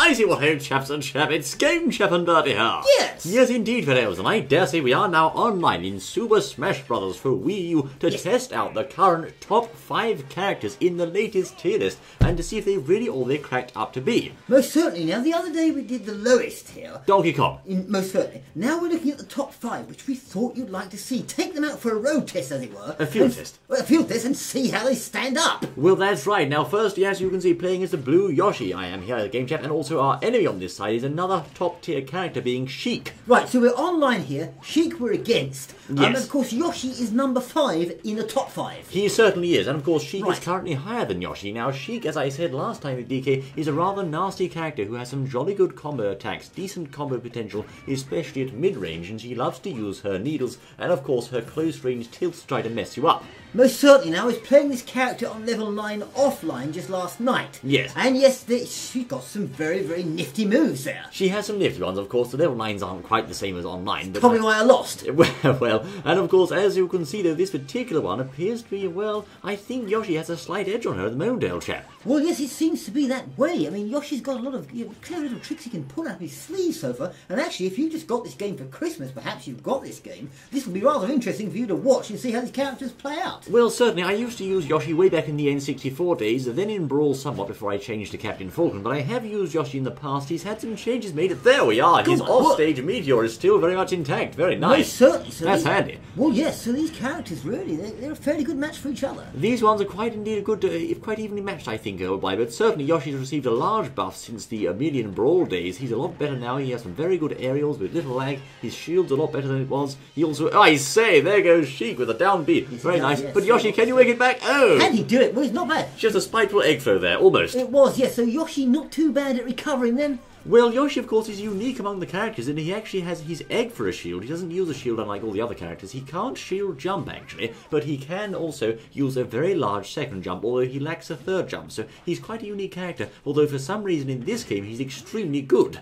righty, well, hey, chaps and chap, it's Game Chap and Bertie here. Yes. Yes, indeed, fellows, and I dare say we are now online in Super Smash Bros. For Wii U to test out the current top 5 characters in the latest tier list and to see if they're really all they're cracked up to be. Most certainly. Now, the other day we did the lowest here. Donkey Kong. Most certainly. Now we're looking at the top 5, which we thought you'd like to see. Take them out for a road test, as it were. A field test. Well, a field test and see how they stand up. Well, that's right. Now, firstly, as you can see, playing as the blue Yoshi, I am here at the Game Chat, and also our enemy on this side is another top-tier character being Sheik. Right, so we're online here. Sheik we're against. Yes. And of course, Yoshi is number 5 in the top 5. He certainly is, and of course, Sheik Right. is currently higher than Yoshi. Now, Sheik, as I said last time with DK, is a rather nasty character who has some jolly good combo attacks, decent combo potential, especially at mid-range, and she loves to use her needles, and of course, her close-range tilts to try to mess you up. Most certainly. Now, I was playing this character on level 9 offline just last night. Yes. And yes, she's got some very, very nifty moves there. She has some nifty ones, of course. The level 9s aren't quite the same as online. But Probably why I lost. Well, and of course, as you can see, though, this particular one appears to be, well, I think Yoshi has a slight edge on her at the moment, old chap. Well, yes, it seems to be that way. I mean, Yoshi's got a lot of clever little tricks he can pull out of his sleeve so far. And actually, if you just got this game for Christmas, perhaps you've got this game, this will be rather interesting for you to watch and see how these characters play out. Well, certainly, I used to use Yoshi way back in the N64 days, then in Brawl somewhat before I changed to Captain Falcon, but I have used Yoshi in the past. He's had some changes made. There we are. His offstage meteor is still very much intact. Very nice. Most certainly. So that's handy. Well, yes, so these characters, really, they're a fairly good match for each other. These ones are quite indeed a good, quite evenly matched, I think, by, but certainly Yoshi's received a large buff since the Million Brawl days. He's a lot better now. He has some very good aerials with little lag. His shield's a lot better than it was. He also, I say, there goes Sheik with a downbeat. Very nice. Yes, but Yoshi, can you make it back? Oh! Can he do it? Well, it's not bad. Just a spiteful egg throw there, almost. It was, yes. So Yoshi not too bad at recovering then. Well, Yoshi, of course, is unique among the characters, and he actually has his egg for a shield. He doesn't use a shield unlike all the other characters. He can't shield jump, actually, but he can also use a very large second jump, although he lacks a third jump. So he's quite a unique character, although for some reason in this game he's extremely good.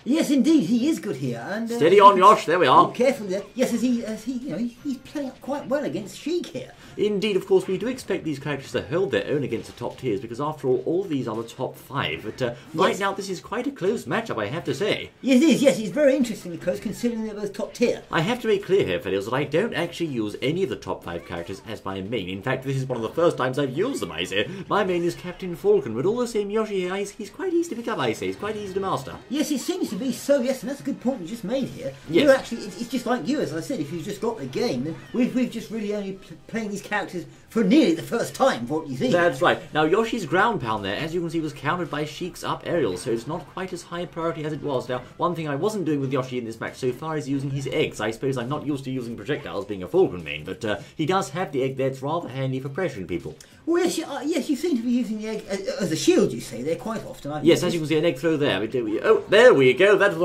Yes, indeed, he is good here. And steady on, Yosh. There we are. Be careful there. Yes, he's playing up quite well against Sheik here. Indeed, of course, we do expect these characters to hold their own against the top tiers, because after all these are the top 5. But right now, this is quite a close matchup, I have to say. Yes, it is. Yes, it's very interestingly close, considering they're both top tier. I have to make clear here, fellows, that I don't actually use any of the top 5 characters as my main. In fact, this is one of the first times I've used them, I say. My main is Captain Falcon, but all the same, Yoshi here, he's quite easy to pick up, I say. He's quite easy to master. Yes, it seems to be so, yes, and that's a good point you just made here. Yes. You're actually, it's just like you, as I said, if you've just got the game, then we've just really only playing these characters for nearly the first time, for what you think. That's right. Now, Yoshi's ground pound there, as you can see, was countered by Sheik's up aerial, so it's not quite as high priority as it was. Now, one thing I wasn't doing with Yoshi in this match so far is using his eggs. I suppose I'm not used to using projectiles being a Falcon main, but he does have the egg there. It's rather handy for pressuring people. Well, yes, you seem to be using the egg as a shield, you say, there quite often. Yes, as you can see, an egg throw there. Oh, there we go. That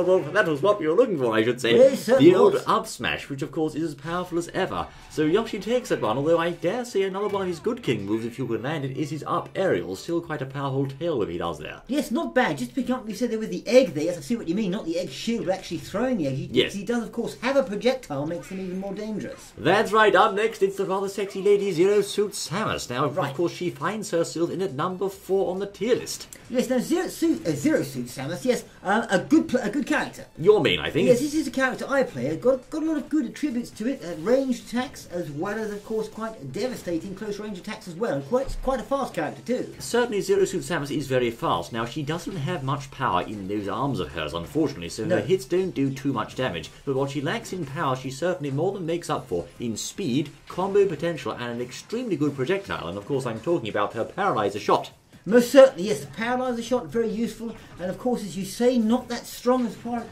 was what you were looking for, I should say. Yes, the old up smash, which of course is as powerful as ever. So Yoshi takes that one, although I dare say another one of his good king moves, if you can land it, is his up aerial. Still quite a powerful tail whip he does there. Yes, not bad. Just picking up, you said there with the egg there. Yes, I see what you mean. Not the egg shield, but actually throwing the egg. Yes. He does, of course, have a projectile, makes him even more dangerous. That's right. Up next, it's the rather sexy lady Zero Suit Samus. Now, Right. of course, she finds herself in at number 4 on the tier list. Yes, now Zero Suit Samus, yes, a good character. Your main, I think. Yes, this is a character I play. Got a lot of good attributes to it. Ranged attacks, as well as, of course, quite devastating close range attacks as well. And quite a fast character too. Certainly, Zero Suit Samus is very fast. Now, she doesn't have much power in those arms of hers, unfortunately, so No. her hits don't do too much damage. But what she lacks in power, she certainly more than makes up for in speed, combo potential, and an extremely good projectile. And of course, I'm talking about her Paralyzer shot. Most certainly, yes, the paralyzer shot, very useful, and of course, as you say, not that strong as far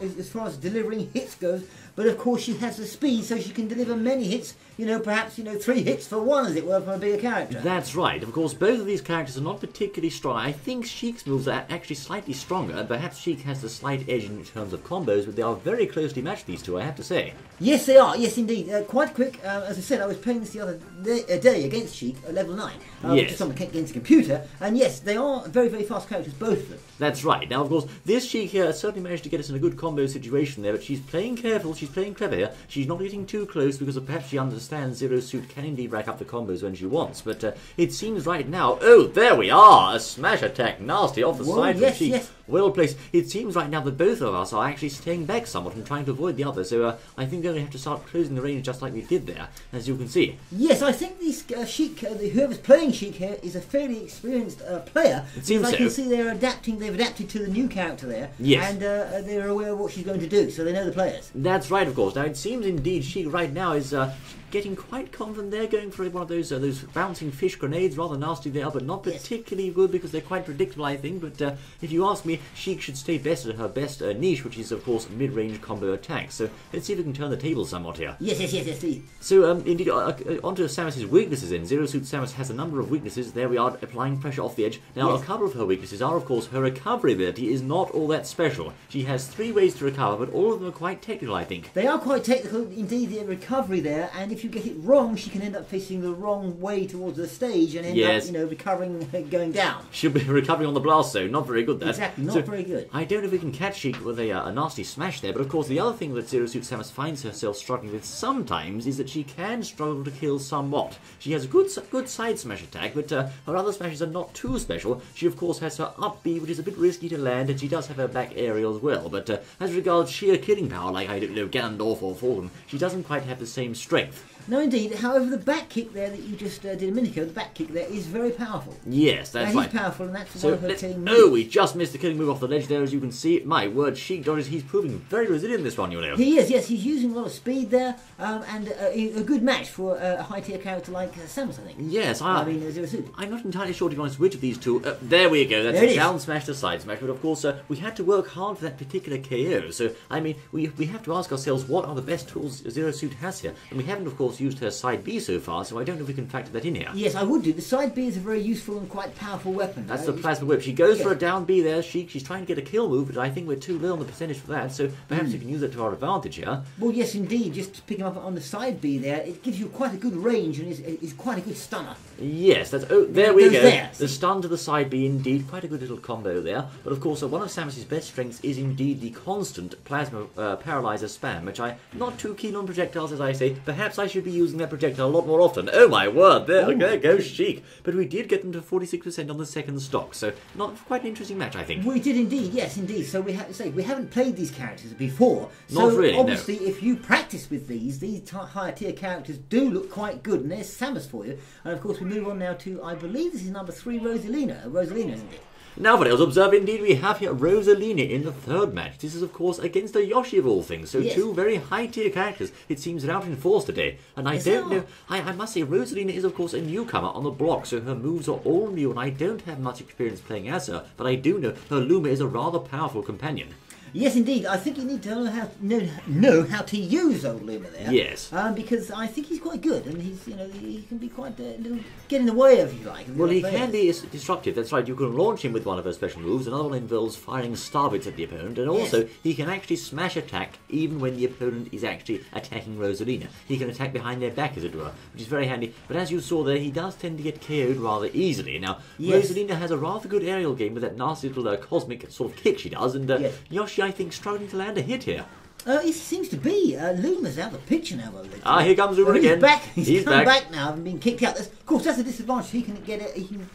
as delivering hits goes, but of course she has the speed, so she can deliver many hits, perhaps 3 hits for one, as it were, from a bigger character. That's right. Of course, both of these characters are not particularly strong. I think Sheik's moves are actually slightly stronger, and perhaps Sheik has the slight edge in terms of combos, but they are very closely matched, these two, I have to say. Yes, they are. Yes, indeed. Quite quick. As I said, I was playing this the other day against Sheik at level 9. Yes. Just on against the computer. And yes, they are very, very fast characters, both of them. That's right. Now, of course, this Sheik here has certainly managed to get us in a good combo situation there, but she's playing careful, she's playing clever here. She's not getting too close because perhaps she understands Zero Suit can indeed rack up the combos when she wants. But it seems right now... Oh, there we are! A smash attack, nasty, off the side from Sheik. Yes. Well placed. It seems right now that both of us are actually staying back somewhat and trying to avoid the other, so I think we're going to have to start closing the range just like we did there, as you can see. Yes, I think this Sheik, whoever's playing Sheik here, is a fairly experienced player. It seems so. I can see they've adapted to the new character there, yes. And they're aware of what she's going to do, so they know the players. That's right, of course. Now, it seems indeed Sheik right now is... getting quite confident there, going for one of those bouncing fish grenades, rather nasty they are, but not particularly good because they're quite predictable, I think. But if you ask me, Sheik should stay best at her best niche, which is, of course, mid-range combo attacks. So let's see if we can turn the table somewhat here. Yes. So, indeed, onto Samus's weaknesses then. Zero Suit Samus has a number of weaknesses. There we are, applying pressure off the edge. Now, a couple of her weaknesses are, of course, her recovery ability is not all that special. She has 3 ways to recover, but all of them are quite technical, I think. They are quite technical, indeed, the recovery there, and if you get it wrong, she can end up facing the wrong way towards the stage and end up, recovering, going down. She'll be recovering on the blast zone. Not very good, that. Exactly, not very good. I don't know if we can catch Sheik with a nasty smash there, but of course the other thing that Zero Suit Samus finds herself struggling with sometimes is that she can struggle to kill somewhat. She has a good side smash attack, but her other smashes are not too special. She of course has her up B, which is a bit risky to land, and she does have her back aerial as well, but as regards sheer killing power, like, I don't know, Ganondorf or Fallen, she doesn't quite have the same strength. No, indeed. However, the back kick there that you just did a minute ago, the back kick there is very powerful. Yes, that's right. He's powerful, and that's one of her killing moves. Oh, we just missed the killing move off the ledge there, as you can see. My word, Sheik dodges. He's proving very resilient this one, you know. He is, yes. He's using a lot of speed there, and a good match for a high-tier character like Samus, I think. Yes, Zero Suit. I'm not entirely sure, to be honest, which of these two. There we go. That's a down smash to side smash. But of course, we had to work hard for that particular KO. So, I mean, we have to ask ourselves, what are the best tools Zero Suit has here? And we haven't, of course, used her side B so far, so I don't know if we can factor that in here. Yes, I would do. The side B is a very useful and quite powerful weapon. That's the plasma whip. She goes for a down B there. She's trying to get a kill move, but I think we're too low on the percentage for that, so perhaps we can use that to our advantage here. Well, yes, indeed. Just picking up on the side B there, it gives you quite a good range and is quite a good stunner. Yes, that's... Oh, there we go. There. The stun to the side B, indeed. Quite a good little combo there. But of course, one of Samus's best strengths is indeed the constant plasma paralyzer spam, which I'm not too keen on projectiles, as I say. Perhaps I should be using that projectile a lot more often. Oh my word, there goes Sheik. But we did get them to 46% on the second stock, so not quite an interesting match, I think. We did indeed, yes, indeed. So we have to say, we haven't played these characters before. Not so really, obviously, no. if you practice with these higher tier characters do look quite good, and there's Samus for you. And of course, we move on now to, I believe this is number 3, Rosalina. Rosalina, isn't it? Now, for else, observe indeed we have here Rosalina in the third match. This is, of course, against a Yoshi of all things. So two very high-tier characters, it seems, are out in force today. And I don't know... I must say, Rosalina is, of course, a newcomer on the block, so her moves are all new, and I don't have much experience playing as her, but I do know her Luma is a rather powerful companion. Yes, indeed. I think you need to know how to use old Luma there. Yes. Because I think he's quite good, and he can be quite get in the way of, if you like. Well, he can be disruptive. That's right. You can launch him with one of her special moves. Another one involves firing starbits at the opponent, and also he can actually smash attack even when the opponent is actually attacking Rosalina. He can attack behind their back, as it were, which is very handy. But as you saw there, he does tend to get KO'd rather easily. Now, Rosalina has a rather good aerial game with that nasty little cosmic sort of kick she does, and Yoshi, I think, struggling to land a hit here. It seems to be. Luma's out of the picture now. Here comes Luma again. He's come back now, having been kicked out. Of course, that's a disadvantage. He can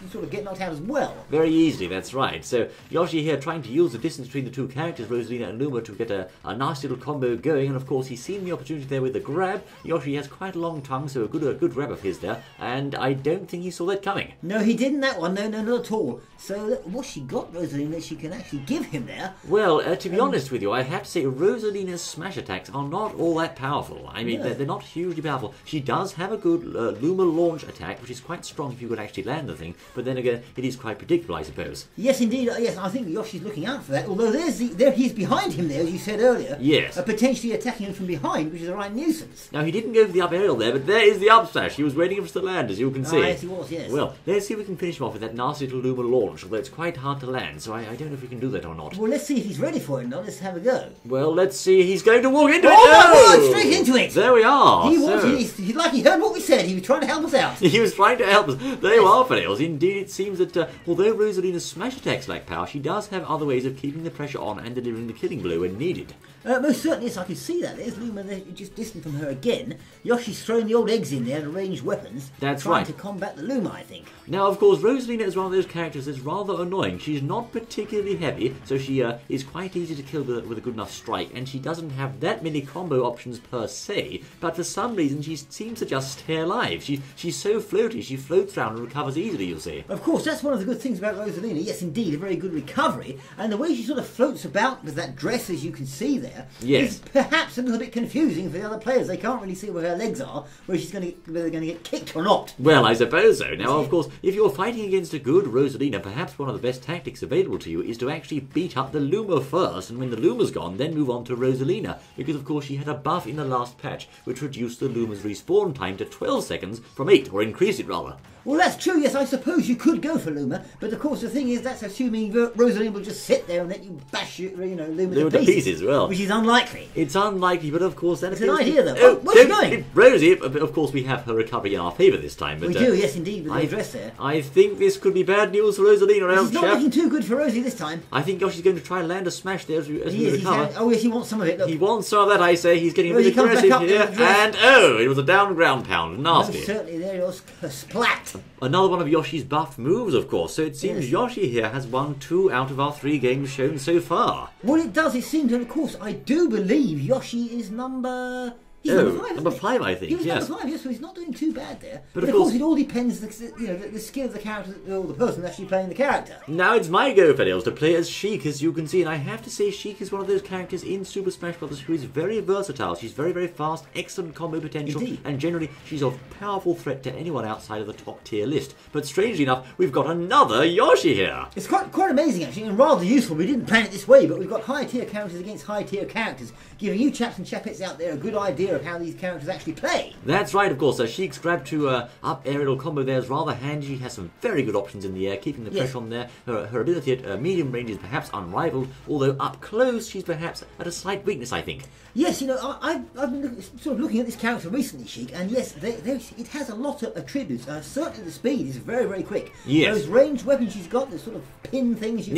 sort of get knocked out as well. Very easily, that's right. So Yoshi here trying to use the distance between the two characters, Rosalina and Luma, to get a nasty little combo going. And of course, he's seen the opportunity there with the grab. Yoshi has quite a long tongue, so a good grab of his there. And I don't think he saw that coming. No, he didn't that one. No, not at all. So what's she got, Rosalina, that she can actually give him there? Well, to be honest with you, I have to say Rosalina's smash attacks are not all that powerful. I mean, they're not hugely powerful. She does have a good Luma launch attack, which is quite strong if you could actually land the thing, but then again, it is quite predictable, I suppose. Yes, indeed. Yes, I think Yoshi's looking out for that, although there he's behind him there, as you said earlier. Yes. Potentially attacking him from behind, which is a right nuisance. Now, he didn't go for the up aerial there, but there is the up smash. He was waiting for us to land, as you can see. Yes, he was, yes. Well, let's see if we can finish him off with that nasty little Luma launch, although it's quite hard to land, so I don't know if we can do that or not. Well, let's see if he's ready for it or not. Let's have a go. Well, let's see he's going to walk into it. Oh my word, straight into it. There we are. He was, like he heard what we said. He was trying to help us out. He was trying to help us. There you are, Fidels. Indeed, it seems that although Rosalina's smash attacks lack power, she does have other ways of keeping the pressure on and delivering the killing blow when needed. Most certainly, yes, I can see that. There's Luma there, just distant from her again. Yoshi's throwing the old eggs in there, the ranged weapons. That's trying right. to combat the Luma, I think. Now, of course, Rosalina is one of those characters that's rather annoying. She's not particularly heavy, so she is quite easy to kill with a good enough strike, and she doesn't have that many combo options per se, but for some reason she seems to just stay alive. She's so floaty, she floats around and recovers easily, you'll see. Of course, that's one of the good things about Rosalina. Yes, indeed, a very good recovery, and the way she sort of floats about with that dress, as you can see there, is perhaps a little bit confusing for the other players. They can't really see where her legs are, whether they're going to get kicked or not. Well, I suppose so. Now, of course, if you're fighting against a good Rosalina, perhaps one of the best tactics available to you is to actually beat up the Luma first, and when the Luma's gone, then move on to Rosalina, because of course she had a buff in the last patch, which reduced the Luma's respawn time to 12 seconds from 8, or increased it rather. Well, that's true, yes, I suppose you could go for Luma, but of course the thing is, that's assuming Rosalina will just sit there and let you bash Luma to pieces, well. Which is unlikely. It's unlikely, but of course that it's an idea, though. Where's she going? Rosie, of course we have her recovery in our favour this time. But, we do, yes, indeed, with the dress there. I think this could be bad news for Rosalina. It's not looking too good for Rosie this time. I think Yoshi's going to try and land a smash there as we recover. Oh, yes, he wants some of it, look. He wants some of that, I say. He's getting a bit aggressive here. And, it was a down ground pound. Nasty. No, certainly, there he was. A splat. Another one of Yoshi's buff moves, of course, so it seems Yoshi here has won 2 out of our 3 games shown so far. Well, it does, it seems, and of course, I do believe Yoshi is number... He's number 5, I think. He was number 5, yes, so he's not doing too bad there. But of course, it all depends the skill of the character, or the person actually playing the character. Now it's my go, Fidels, to play as Sheik, as you can see, and I have to say Sheik is one of those characters in Super Smash Bros. Who is very versatile. She's very, very fast, excellent combo potential, and generally she's a powerful threat to anyone outside of the top tier list. But strangely enough, we've got another Yoshi here. It's quite amazing actually, and rather useful. We didn't plan it this way, but we've got high tier characters against high tier characters, giving you chaps and chapettes out there a good idea of how these characters actually play. That's right, of course. Sheik's grab to up aerial combo there is rather handy. She has some very good options in the air, keeping the pressure on there. Her ability at medium range is perhaps unrivaled, although up close she's perhaps at a slight weakness, I think. Yes, I've been sort of looking at this character recently, Sheik, and yes, it has a lot of attributes. Certainly the speed is very, very quick. Yes. Those ranged weapons she's got, the sort of pin things you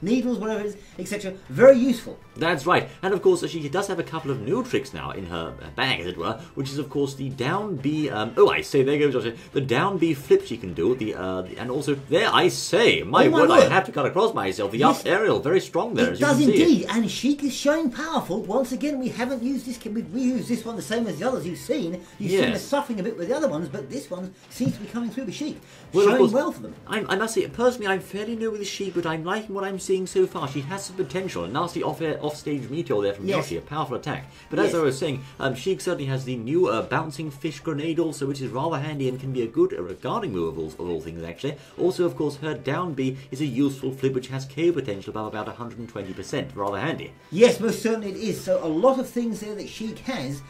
needles, whatever it is, etc. Very useful. That's right, and of course she does have a couple of new tricks now in her bag, as it were, which is of course the down B. There goes the down B flip she can do. And also there I say, my word, I have to cut across myself. The up aerial, very strong there. It does indeed, and Sheik is showing powerful. Once again, we haven't used this. We used this one the same as the others you've seen. You've seen us suffering a bit with the other ones, but this one seems to be coming through with Sheik, showing well for them. I must say, personally, I'm fairly new with the Sheik, but I'm liking what I'm seeing so far. She has some potential. A nasty off-stage meteor there from Yoshi, a powerful attack. But as I was saying, Sheik certainly has the new bouncing fish grenade also, which is rather handy and can be a good guarding move of all things, actually. Also, of course, her down B is a useful flip which has KO potential above about 120%. Rather handy. Yes, most certainly it is. So a lot of things there that Sheik has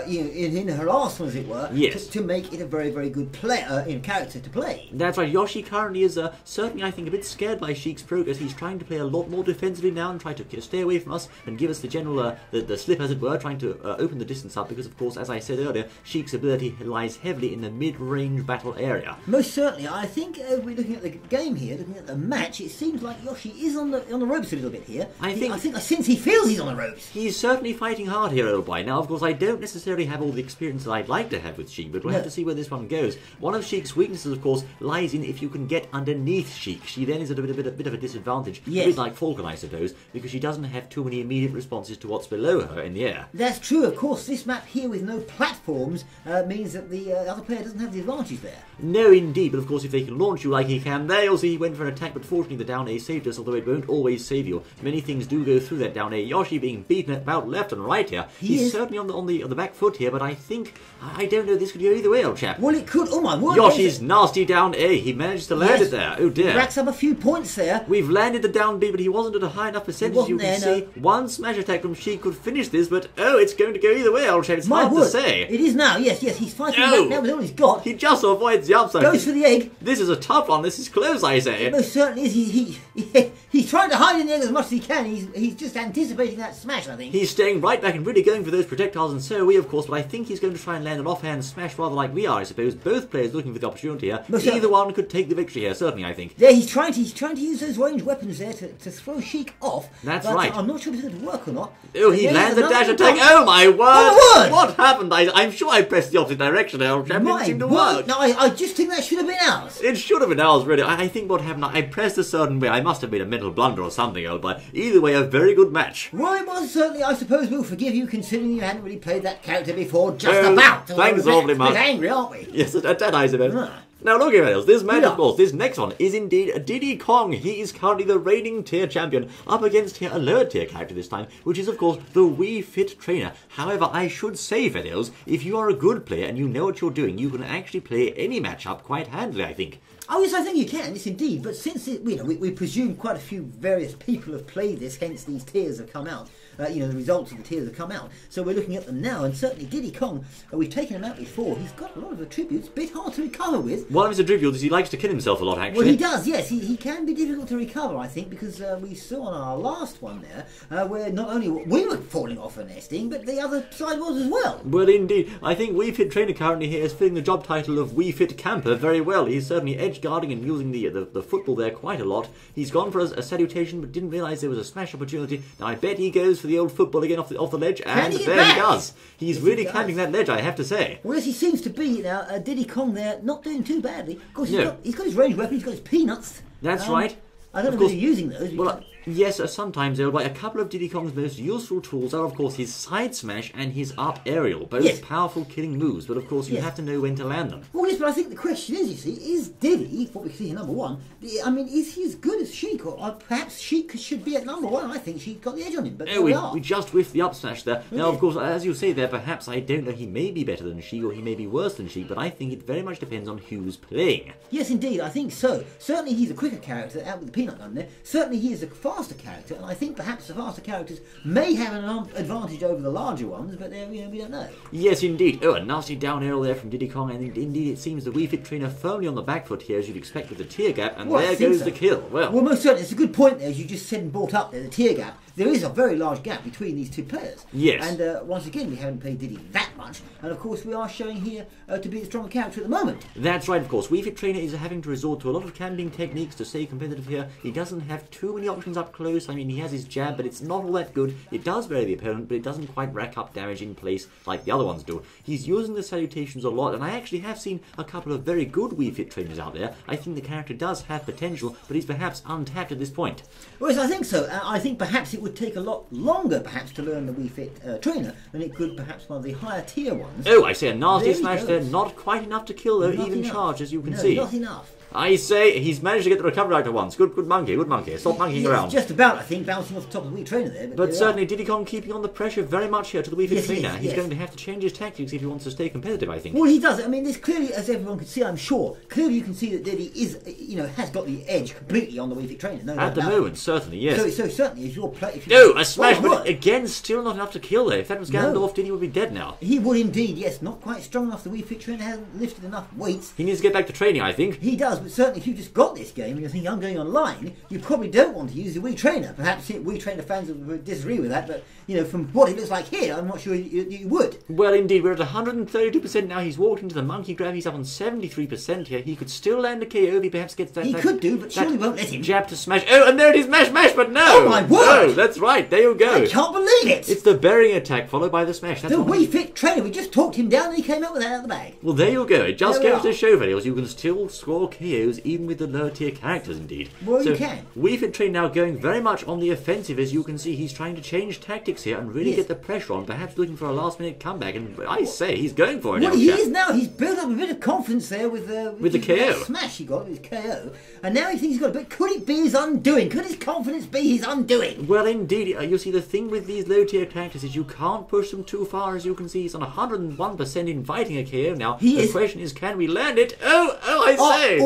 in her arsenal, as it were, to make it a very, very good character to play. That's right. Yoshi currently is certainly, I think, a bit scared by Sheik's progress. He's trying to play a lot more defensively now and try to stay away from us and give us the general the slip, as it were, trying to open the distance up because, of course, as I said earlier, Sheik's ability lies heavily in the mid-range battle area. Most certainly. I think we're looking at the game here, looking at the match, it seems like Yoshi is on the ropes a little bit here. I think I sense he feels he's on the ropes. He's certainly fighting hard here, old boy. Now, of course, I don't necessarily have all the experience that I'd like to have with Sheik, but we'll have to see where this one goes. One of Sheik's weaknesses, of course, lies in if you can get underneath Sheik. She then is at a bit of a disadvantage, a bit like Falcon, I suppose, because she doesn't have too many immediate responses to what's below her in the air. That's true. Of course, this map here with no platforms means that the other player doesn't have the advantage there. No, indeed, but of course, if they can launch you like he can, there you'll see he went for an attack, but fortunately the down A saved us, although it won't always save you. Many things do go through that down A. Yoshi being beaten about left and right here. He's certainly on the back foot here, but I think, I don't know, this could go either way, old chap. Well, it could. Oh my word. Yoshi's nasty down A. He managed to land it there. Oh dear. He racks up a few points there. We've landed the down B, but he wasn't at a high enough percentage. You can see one smash attack from Sheik could finish this, but it's going to go either way, old chap. It's hard to say. It is now. Yes, he's fighting back now with all he's got. He just avoids the upside. Goes for the egg. This is a tough one. This is close, I say. It most certainly is. He's trying to hide in there as much as he can. He's just anticipating that smash, I think. He's staying right back and really going for those projectiles, and so are we, of course, but I think he's going to try and land an offhand smash rather like we are, I suppose. Both players looking for the opportunity here. Either one could take the victory here, certainly, I think. Yeah, he's trying to use those ranged weapons there to throw Sheik off. That's right. I'm not sure if it's going to work or not. Oh, he lands a dash attack. Oh, my word! What happened? I'm sure I pressed the opposite direction there. It didn't seem to work. No, I just think that should have been ours. It should have been ours, really. I think what happened, I pressed a certain way. I must have made a mental blunder or something, but either way, a very good match. Well, it was certainly. I suppose we'll forgive you, considering you hadn't really played that character before. Just about. Thanks awfully much. We're angry, aren't we? Yes, at that, I suppose. Now look at this, this match, of course, this next one is indeed Diddy Kong. He is currently the reigning tier champion, up against here a lower tier character this time, which is of course the Wii Fit Trainer. However, I should say, Videos, if you are a good player and you know what you're doing, you can actually play any matchup quite handily, I think. Oh yes, I think you can, yes indeed, but since we presume quite a few various people have played this, hence these tiers have come out, the results of the tiers have come out, so we're looking at them now, and certainly Diddy Kong, we've taken him out before, he's got a lot of attributes, a bit hard to recover with. One of his attributes is he likes to kill himself a lot, actually. Well, he does, yes, he can be difficult to recover, I think, because we saw on our last one there, where not only we were falling off a nesting, but the other side was as well. Well, indeed, I think Wii Fit Trainer currently here is filling the job title of Wii Fit Camper very well. He's certainly edge guarding and using the football there quite a lot. He's gone for a salutation but didn't realise there was a smash opportunity. Now I bet he goes for the old football again off the ledge, and there he does. He's really climbing that ledge, I have to say. Well, yes, he seems to be now. Diddy Kong there, not doing too badly. Of course, he's got his ranged weapon, he's got his peanuts. That's right. I don't know if he's using those. Well, yes, sometimes they're like a couple of Diddy Kong's most useful tools are, of course, his side smash and his up aerial, both powerful killing moves, but of course you have to know when to land them. Well, yes, but I think the question is, you see, is Diddy, what we see in number one, I mean, is he as good as Sheik, or perhaps Sheik should be at number one? I think Sheik got the edge on him, but we just whiffed the up smash there. Now, of course, as you say there, perhaps, I don't know, he may be better than Sheik, or he may be worse than Sheik, but I think it very much depends on who's playing. Yes, indeed, I think so. Certainly he's a quicker character, out with the peanut gun there. Certainly he is a faster character, and I think perhaps the faster characters may have an advantage over the larger ones, but we don't know. Yes, indeed. Oh, a nasty down arrow there from Diddy Kong, and indeed it seems the Wii Fit Trainer firmly on the back foot here, as you'd expect with the tier gap, and there goes the kill. Well, most certainly, it's a good point there, as you just said and brought up there, the tier gap. There is a very large gap between these two players. Yes. And once again, we haven't played Diddy that much, and of course we are showing here to be the stronger character at the moment. That's right, of course. Wii Fit Trainer is having to resort to a lot of camping techniques to stay competitive here. He doesn't have too many options up close. I mean, he has his jab, but it's not all that good. It does vary the opponent, but it doesn't quite rack up damage in place like the other ones do. He's using the salutations a lot, and I actually have seen a couple of very good Wii Fit Trainers out there. I think the character does have potential, but he's perhaps untapped at this point. Well, yes, I think so. I think perhaps it would take a lot longer, perhaps, to learn the Wii Fit Trainer than it could perhaps one of the higher tier ones. Oh, I say a nasty smash there. Not quite enough to kill, though, even charge, as you can see. Not enough. I say he's managed to get the recovery out at once. Good monkey, good monkey. Stop monkeying around. Just about, I think, bouncing off the top of the Wii Trainer there. But certainly Diddy Kong keeping on the pressure very much here to the Wii Fit Trainer. He's yes. going to have to change his tactics if he wants to stay competitive, I think. Well, he does. I mean, this clearly, as everyone can see, I'm sure, clearly you can see that Diddy is, has got the edge completely on the Wii Fit Trainer. No, at the moment, certainly, yes. So certainly, if you're playing... No, a smash, but again, still not enough to kill there. If that was Gandalf, Diddy would be dead now. He would indeed, yes. Not quite strong enough. The Wii Fit Trainer hasn't lifted enough weights. He needs to get back to training, I think. He does, but certainly if you just got this game and you think I'm going online, you probably don't want to use the Wii Trainer. Perhaps Wii Trainer fans would disagree with that, but from what it looks like here, I'm not sure you would. Well, indeed, we're at 132% now. He's walked into the monkey grab. He's up on 73% here. He could still land a KO if he perhaps gets that. He could do, but surely won't let him. Jab to smash. Oh, and there it is, mash, but no. Oh my word! No, that's right. There you go. I can't believe it. It's the burying attack followed by the smash. That's the Wii Fit Trainer. We just talked him down and he came up with that out of the bag. Well, there you go. It just goes to show, videos, you can still score KOs even with the lower tier characters, indeed. Well, you can. Wii Fit Trainer now going very much on the offensive, as you can see. He's trying to change tactics here and really get the pressure on, perhaps looking for a last-minute comeback. And I say, he's going for it. Well, he is now. He's built up a bit of confidence there with the KO. Smash he got with his KO, and now he thinks he's got a bit. Could it be his undoing? Could his confidence be his undoing? Well, indeed. You see, the thing with these low-tier characters is you can't push them too far. As you can see, he's on 101% inviting a KO now. The question is, can we land it? Oh, I say!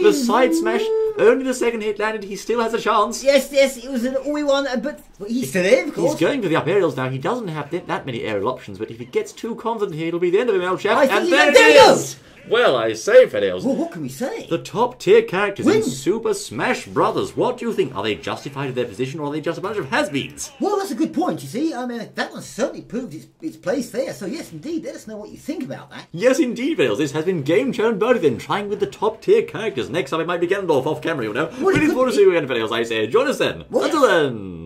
The side smash. Only the second hit landed. He still has a chance. Yes, it was an all we won, but he's still in, of course. He's going for the up aerials now. He doesn't have that many aerial options, but if he gets too confident here, it'll be the end of him, old chap. And there it is! Well, I say, Fiddles. Well, what can we say? The top tier characters in Win. Super Smash Brothers. What do you think? Are they justified in their position, or are they just a bunch of has-beens? Well, that's a good point, you see. I mean, that one certainly proved its place there. So, yes, indeed, let us know what you think about that. Yes, indeed, Fiddles. This has been Game Challenge Birdie then, trying with the top tier characters. Next time it might be Ganondorf off camera, you know. Well, Looking forward to seeing you again, Fiddles. I say, join us then. Well, Until then.